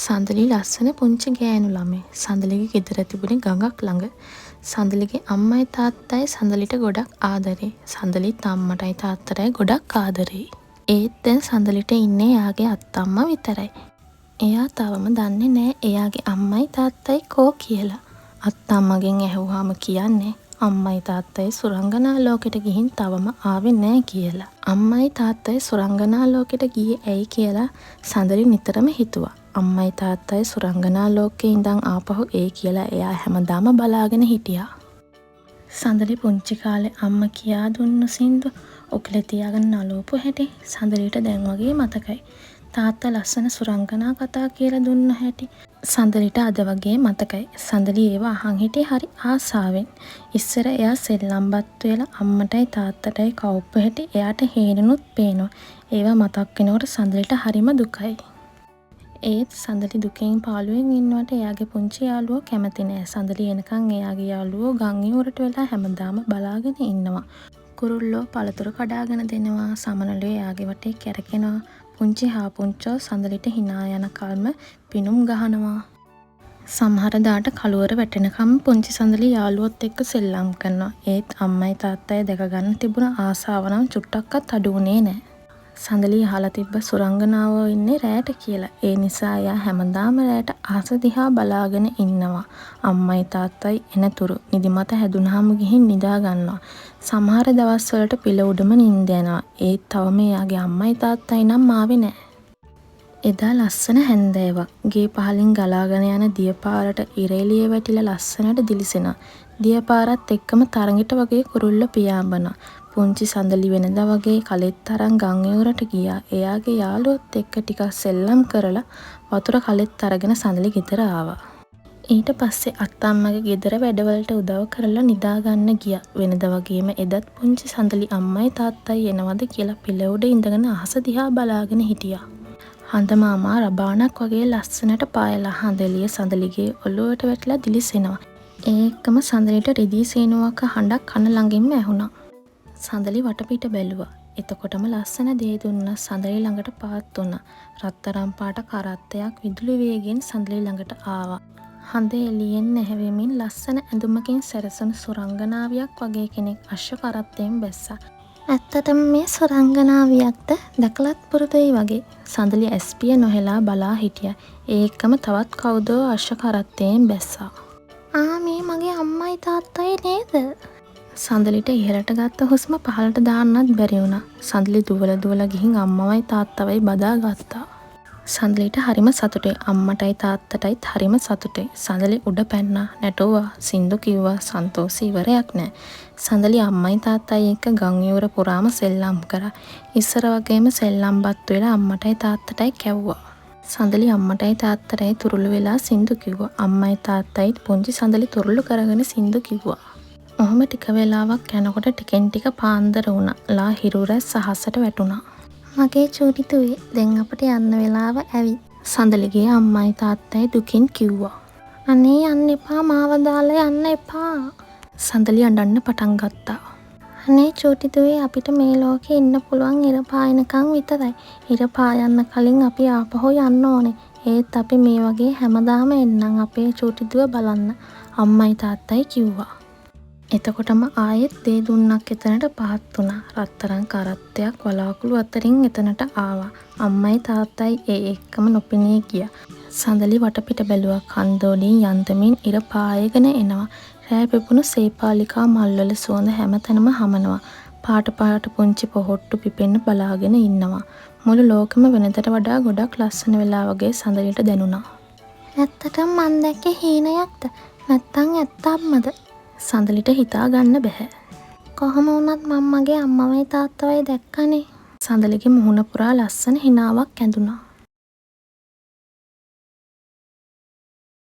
සඳලි ලස්සන පුංචි ගෑනු ළමයි. සඳලිගේ ගෙදර තිබුණේ ගඟක් ළඟ. සඳලිගේ අම්මයි තාත්තයි සඳලිට ගොඩක් ආදරේ. සඳලිත් අම්මටයි තාත්තටයි ගොඩක් ආදරේ. ඒත් දැන් සඳලිට ඉන්නේ එයාගේ අත්තම්මා විතරයි. එයා තවම දන්නේ නෑ එයාගේ අම්මයි තාත්තයි කෝ කියලා. අත්තම්මගෙන් ඇහුවාම කියන්නේ අම්මයි තාත්තයි සුරංගනා ලෝකෙට ගිහින් තවම ආවේ නෑ කියලා. අම්මයි තාත්තයි සුරංගනා ලෝකෙට ගියේ ඇයි කියලා සඳලි නිතරම හිතුවා. අම්මයි තාත්තයි සුරංගනා ලෝකේ ඉඳන් ආපහු ඒ කියලා එයා හැමදාම බලාගෙන හිටියා. සඳලි පුංචි කාලේ අම්මා කියා දුන්නු සින්දු ඔකලේ තියාගෙන නලවපු හැටි සඳලිට දැන් වගේ මතකයි. තාත්තා ලස්සන සුරංගනා කතා කියලා දුන්න හැටි සඳලිට අද වගේ මතකයි. සඳලි ඒව අහන් හිටියේ හරි ආසාවෙන්. ඉස්සර එයා සෙල්ලම්පත් වෙලා අම්මටයි තාත්තටයි කවුප්පු හැටි එයාට හේනුනුත් පේනවා. ඒවා මතක් වෙනකොට සඳලිට හරිම දුකයි. ඒත් සඳලි දුකෙන් පාළුවෙන් ඉන්නවට එයාගේ පුංචි යාළුවෝ කැමති නෑ. සඳලි එනකන් එයාගේ යාළුවෝ ගම් ඉවුරට වෙලා හැමදාම බලාගෙන ඉන්නවා. කුරුල්ලෝ පළතුරු කඩාගෙන දෙනවා. සමනලෝ එයාගේ වටේ කැරකෙනවා. පුංචි හාපුංචෝ සඳලිට hina යන කල්ම පිනුම් ගහනවා. සමහර දාට කළුවර වැටෙනකම් පුංචි සඳලි යාළුවොත් එක්ක සෙල්ලම් කරනවා. ඒත් අම්මයි තාත්තයි දැක ගන්න තිබුණ ආසාව නම් චුට්ටක්වත් අඩු වුණේ නෑ. සඳලි අහලා තිබ්බ සුරංගනාවෝ ඉන්නේ රැට කියලා. ඒ නිසා එයා හැමදාම රැට අහස දිහා බලාගෙන ඉන්නවා. අම්මයි තාත්තයි එනතුරු නිදිමත හැදුනහම ගිහින් නිදා ගන්නවා. සමහර දවස්වලට පිළ උඩම නිින්ද යනවා. ඒත් තවම එයාගේ අම්මයි තාත්තයි නම් ආවේ නෑ. එදා ලස්සන හැන්දෑවක්. ගේ පහලින් ගලාගෙන යන දියපාරට ඉරේලිය වැටිලා ලස්සනට දිලිසෙනවා. දියපාරත් එක්කම තරඟට වගේ කුරුල්ල පියාඹනවා. පුංචි සඳලි වෙනදා වගේ කලෙත් තරම් ගම් ඉවුරට ගියා. එයාගේ යාළුවොත් එක්ක ටිකක් සෙල්ලම් කරලා වතුර කලෙත් අරගෙන සඳලි ගෙදර ආවා. ඊට පස්සේ අත්තම්මගේ ගෙදර වැඩවලට උදව් කරලා නිදා ගන්න ගියා. වෙනදා වගේම එදත් පුංචි සඳලි අම්මයි තාත්තයි එනවද කියලා පිළ උඩ ඉඳගෙන අහස දිහා බලාගෙන හිටියා. හඳ මාමා රබානක් වගේ ලස්සනට පායලා හඳලිය සඳලිගේ ඔළුවට වැටලා දිලිසෙනවා. ඒකම සඳලිට රිදී සේනුවක හඬක් කන ළඟින්ම ඇහුණා. සඳලි වටපිට බැලුවා. එතකොටම ලස්සන දේ දුන්න සඳලි ළඟට පාත් වුණා. රත්තරන් පාට කරත්තයක් විදුලි වේගෙන් සඳලි ළඟට ආවා. හඳ එළියෙන් නැහැවෙමින් ලස්සන ඇඳුමකින් සැරසුණු සුරංගනාවියක් වගේ කෙනෙක් අශ්ව කරත්තයෙන් බැස්සා. ඇත්තටම මේ සුරංගනාවියක්ද දැකලත් පුරුදුයි වගේ. සඳලි ඇස්පිය නොහෙලා බලා හිටියා. ඒකම තවත් කවුදෝ අශ්ව කරත්තයෙන් බැස්සා. මේ මගේ අම්මයි තාත්තයි නේද? සඳලිට ඉහළට ගත්ත හුස්ම පහළට දාන්නත් බැරි වුණා. සඳලි දුවලා ගිහින් අම්මවයි තාත්තවයි බදා ගත්තා. සඳලිට හරිම සතුටුයි. අම්මටයි තාත්තටයිත් හරිම සතුටුයි. සඳලි උඩ පැන්නා, නැටුවා, සින්දු කිව්වා. සන්තෝෂී ඉවරයක් නෑ. සඳලි අම්මයි තාත්තයි එක්ක ගම් ඉවුර පුරාම සෙල්ලම් කරා. ඉස්සර වගේම සෙල්ලම්පත් වෙලා අම්මටයි තාත්තටයි කැව්වා. සඳලි අම්මටයි තාත්තටයි තුරුළු වෙලා සින්දු කිව්වා. අම්මයි තාත්තයිත් පුංචි සඳලි තුරුළු කරගෙන සින්දු කිව්වා. ඔහොම ටික වෙලාවක් යනකොට ටිකෙන් ටික පාන්දර වුණා. ලා හිරුරැස් අහසට වැටුණා. මගේ චූටි තුවේ දැන් අපට යන්න වෙලාව ඇවිත්. සඳලිගේ අම්මයි තාත්තයි දුකින් කිව්වා. අනේ යන්න එපා, මාව දාලා යන්න එපා. සඳලි අඬන්න පටන් ගත්තා. අනේ චූටි තුවේ අපිට මේ ලෝකේ ඉන්න පුළුවන් ඉර පායනකම් විතරයි. ඉර පායන්න කලින් අපි ආපහු යන්න ඕනේ. ඒත් අපි මේ වගේ හැමදාම එන්නම් අපේ චූටි දුව බලන්න. අම්මයි තාත්තයි කිව්වා. එතකොටම ආයෙත් දේ දුන්නක් එතනට පහත් වුණා. රත්තරන් කරත්තයක් වලාකුළු අතරින් එතනට ආවා. අම්මයි තාත්තයි ඒ එක්කම නොපෙනී ගියා. සඳලි වටපිට බැලුවා. කන්දෝලින් යන්තමින් ඉර පායගෙන එනවා. රෑ පිපුණු සේපාලිකා මල්වල සුවඳ හැමතැනම හමනවා. පාට පුංචි පොහොට්ටු පිපෙන්න බලාගෙන ඉන්නවා. මුළු ලෝකෙම වෙනදට වඩා ගොඩක් ලස්සන වෙලා වගේ සඳලිට දැනුණා. ඇත්තටම මං දැක්කේ හීනයක්ද? නැත්තම් ඇත්තක්මද? සඳලිට හිතා ගන්න බැහැ. කොහොම වුණත් මම මගේ අම්මවයි තාත්තවයි දැක්කනේ. සඳලිගේ මුහුණ පුරා ලස්සන හිනාවක් ඇඳුණා.